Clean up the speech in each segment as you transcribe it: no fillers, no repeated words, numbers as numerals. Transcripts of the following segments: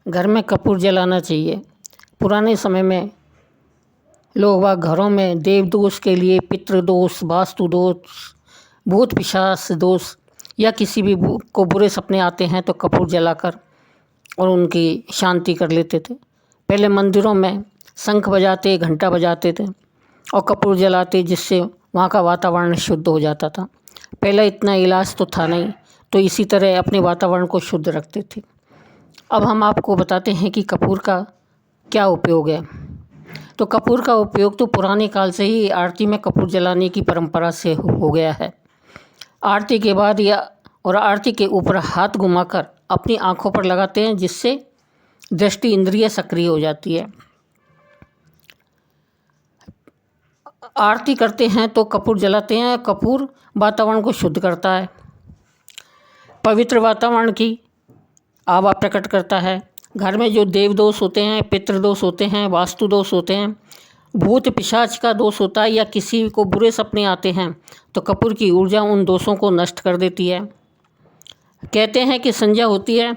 घर में कपूर जलाना चाहिए। पुराने समय में लोग बाग घरों में देव दोष के लिए पितृदोष, वास्तु दोष, भूत पिशाच दोष या किसी भी को बुरे सपने आते हैं तो कपूर जलाकर और उनकी शांति कर लेते थे। पहले मंदिरों में शंख बजाते, घंटा बजाते थे और कपूर जलाते, जिससे वहाँ का वातावरण शुद्ध हो जाता था। पहले इतना इलाज तो था नहीं, तो इसी तरह अपने वातावरण को शुद्ध रखते थे। अब हम आपको बताते हैं कि कपूर का क्या उपयोग है। तो कपूर का उपयोग तो पुराने काल से ही आरती में कपूर जलाने की परंपरा से हो गया है। आरती के बाद और आरती के ऊपर हाथ घुमाकर अपनी आंखों पर लगाते हैं, जिससे दृष्टि इंद्रिय सक्रिय हो जाती है। आरती करते हैं तो कपूर जलाते हैं। कपूर वातावरण को शुद्ध करता है, पवित्र वातावरण की आभा प्रकट करता है। घर में जो देव दोष होते हैं, पितृदोष होते हैं, वास्तु दोष होते हैं, भूत पिशाच का दोष होता है या किसी को बुरे सपने आते हैं, तो कपूर की ऊर्जा उन दोषों को नष्ट कर देती है। कहते हैं कि संध्या होती है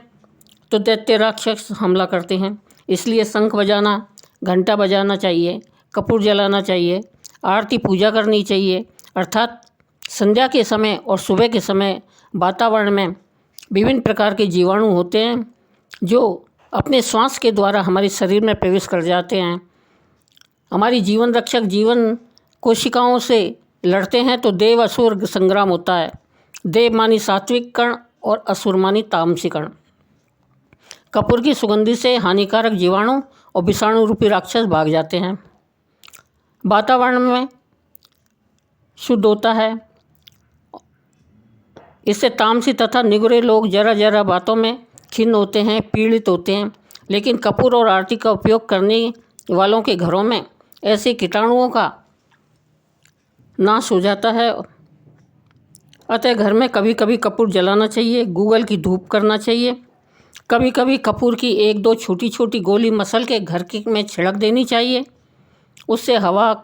तो दैत्य राक्षस हमला करते हैं, इसलिए शंख बजाना, घंटा बजाना चाहिए, कपूर जलाना चाहिए, आरती पूजा करनी चाहिए। अर्थात संध्या के समय और सुबह के समय वातावरण में विभिन्न प्रकार के जीवाणु होते हैं जो अपने श्वास के द्वारा हमारे शरीर में प्रवेश कर जाते हैं। हमारी जीवन रक्षक जीवन कोशिकाओं से लड़ते हैं तो देव असुर संग्राम होता है। देव मानी सात्विक कण और असुर मानी तामसिक कण। कपूर की सुगंधि से हानिकारक जीवाणु और विषाणु रूपी राक्षस भाग जाते हैं। वातावरण में शुद्ध होता है। इससे तामसी तथा निगुरे लोग जरा जरा बातों में खिन्न होते हैं, पीड़ित होते हैं। लेकिन कपूर और आरती का उपयोग करने वालों के घरों में ऐसे कीटाणुओं का नाश हो जाता है। अतः घर में कभी कभी कपूर जलाना चाहिए, गूगल की धूप करना चाहिए। कभी कभी कपूर की एक दो छोटी छोटी गोली मसल के घर में छिड़क देनी चाहिए। उससे हवा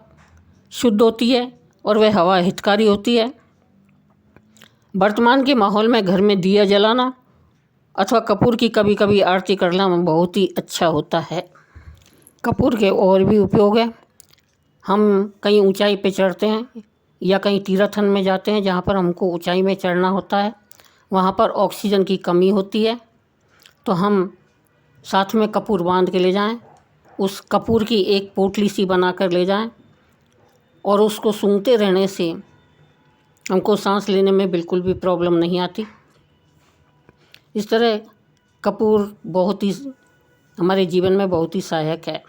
शुद्ध होती है और वह हवा हितकारी होती है। वर्तमान के माहौल में घर में दिया जलाना अथवा कपूर की कभी कभी आरती करना बहुत ही अच्छा होता है। कपूर के और भी उपयोग है। हम कहीं ऊंचाई पे चढ़ते हैं या कहीं तीर्थन में जाते हैं जहाँ पर हमको ऊंचाई में चढ़ना होता है, वहाँ पर ऑक्सीजन की कमी होती है, तो हम साथ में कपूर बांध के ले जाएं। उस कपूर की एक पोटली सी बना कर ले जाएं और उसको सूंघते रहने से हमको सांस लेने में बिल्कुल भी प्रॉब्लम नहीं आती। इस तरह कपूर बहुत ही हमारे जीवन में बहुत ही सहायक है।